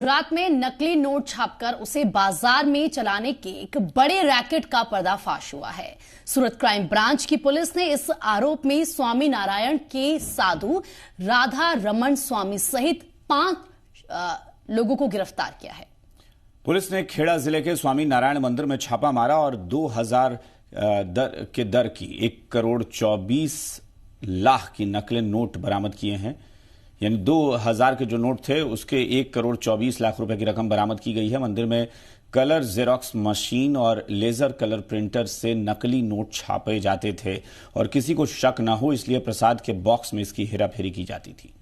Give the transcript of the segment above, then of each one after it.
रात में नकली नोट छापकर उसे बाजार में चलाने के एक बड़े रैकेट का पर्दाफाश हुआ है। सूरत क्राइम ब्रांच की पुलिस ने इस आरोप में स्वामी नारायण के साधु राधा रमन स्वामी सहित 5 लोगों को गिरफ्तार किया है। पुलिस ने खेड़ा जिले के स्वामी नारायण मंदिर में छापा मारा और 2000 के दर की 1,24,00,000 की नकली नोट बरामद किए हैं। यानी 2000 के जो नोट थे उसके 1,24,00,000 रुपए की रकम बरामद की गई है। मंदिर में कलर जेरोक्स मशीन और लेजर कलर प्रिंटर से नकली नोट छापे जाते थे और किसी को शक न हो इसलिए प्रसाद के बॉक्स में इसकी हेराफेरी की जाती थी।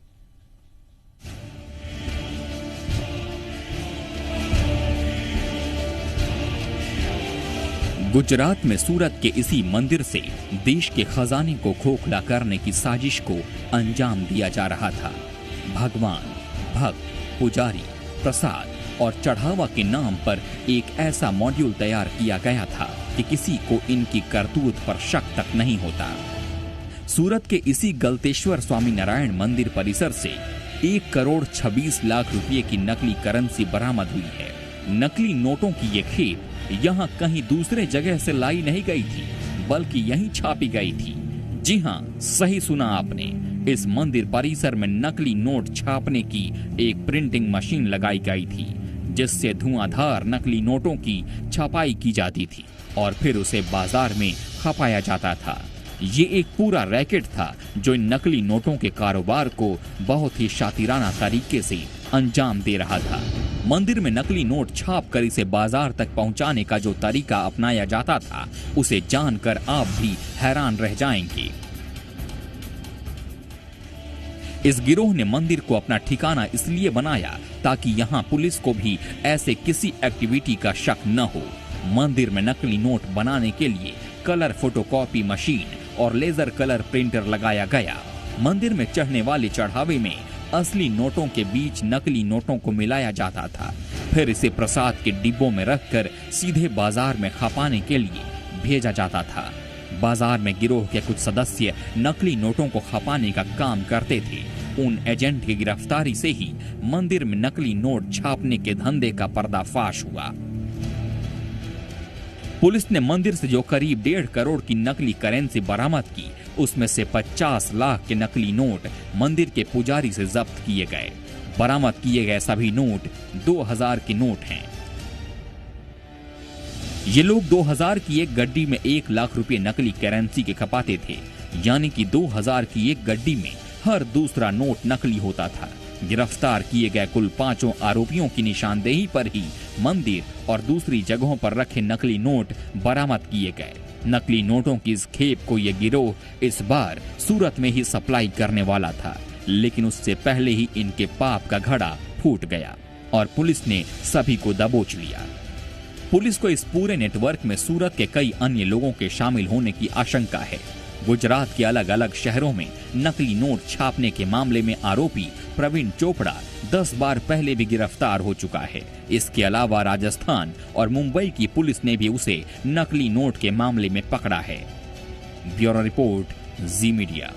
गुजरात में सूरत के इसी मंदिर से देश के खजाने को खोखला करने की साजिश को अंजाम दिया जा रहा था। भगवान, भक्त, पुजारी, प्रसाद और चढ़ावा के नाम पर एक ऐसा मॉड्यूल तैयार किया गया था कि किसी को इनकी करतूत पर शक तक नहीं होता। सूरत के इसी गलतेश्वर स्वामी नारायण मंदिर परिसर से 1,26,00,000 रुपये की नकली करेंसी बरामद हुई है। नकली नोटों की ये खेप यहाँ कहीं दूसरे जगह से लाई नहीं गई थी, बल्कि यहीं छापी गई थी। जी हाँ, सही सुना आपने। इस मंदिर परिसर में नकली नोट छापने की एक प्रिंटिंग मशीन लगाई गई थी, जिससे धुआंधार नकली नोटों की छपाई की जाती थी और फिर उसे बाजार में खपाया जाता था। ये एक पूरा रैकेट था जो इन नकली नोटों के कारोबार को बहुत ही शातिराना तरीके से अंजाम दे रहा था। मंदिर में नकली नोट छाप कर इसे बाजार तक पहुंचाने का जो तरीका अपनाया जाता था, उसे जानकर आप भी हैरान रह जाएंगे। इस गिरोह ने मंदिर को अपना ठिकाना इसलिए बनाया ताकि यहां पुलिस को भी ऐसे किसी एक्टिविटी का शक न हो। मंदिर में नकली नोट बनाने के लिए कलर फोटोकॉपी मशीन और लेजर कलर प्रिंटर लगाया गया। मंदिर में चढ़ने वाले चढ़ावे में असली नोटों के बीच नकली नोटों को मिलाया जाता था, फिर इसे प्रसाद के डिब्बों में रखकर सीधे बाजार में खपाने के लिए भेजा जाता था। बाजार में गिरोह के कुछ सदस्य नकली नोटों को खपाने का काम करते थे। उन एजेंट की गिरफ्तारी से ही मंदिर में नकली नोट छापने के धंधे का पर्दाफाश हुआ। पुलिस ने मंदिर से जो करीब 1.5 करोड़ की नकली करेंसी बरामद की, उसमें से 50 लाख के नकली नोट मंदिर के पुजारी से जब्त किए गए। बरामद किए गए सभी नोट 2000 के नोट हैं। ये लोग 2000 की एक गड्डी में 1 लाख रुपए नकली करेंसी के खपाते थे, यानी कि 2000 की एक गड्डी में हर दूसरा नोट नकली होता था। गिरफ्तार किए गए कुल 5 आरोपियों की निशानदेही पर ही मंदिर और दूसरी जगहों पर रखे नकली नोट बरामद किए गए। नकली नोटों की इस खेप को ये गिरोह इस बार सूरत में ही सप्लाई करने वाला था, लेकिन उससे पहले ही इनके पाप का घड़ा फूट गया और पुलिस ने सभी को दबोच लिया। पुलिस को इस पूरे नेटवर्क में सूरत के कई अन्य लोगों के शामिल होने की आशंका है। गुजरात के अलग अलग शहरों में नकली नोट छापने के मामले में आरोपी प्रवीण चोपड़ा 10 बार पहले भी गिरफ्तार हो चुका है। इसके अलावा राजस्थान और मुंबई की पुलिस ने भी उसे नकली नोट के मामले में पकड़ा है। ब्यूरो रिपोर्ट, जी मीडिया।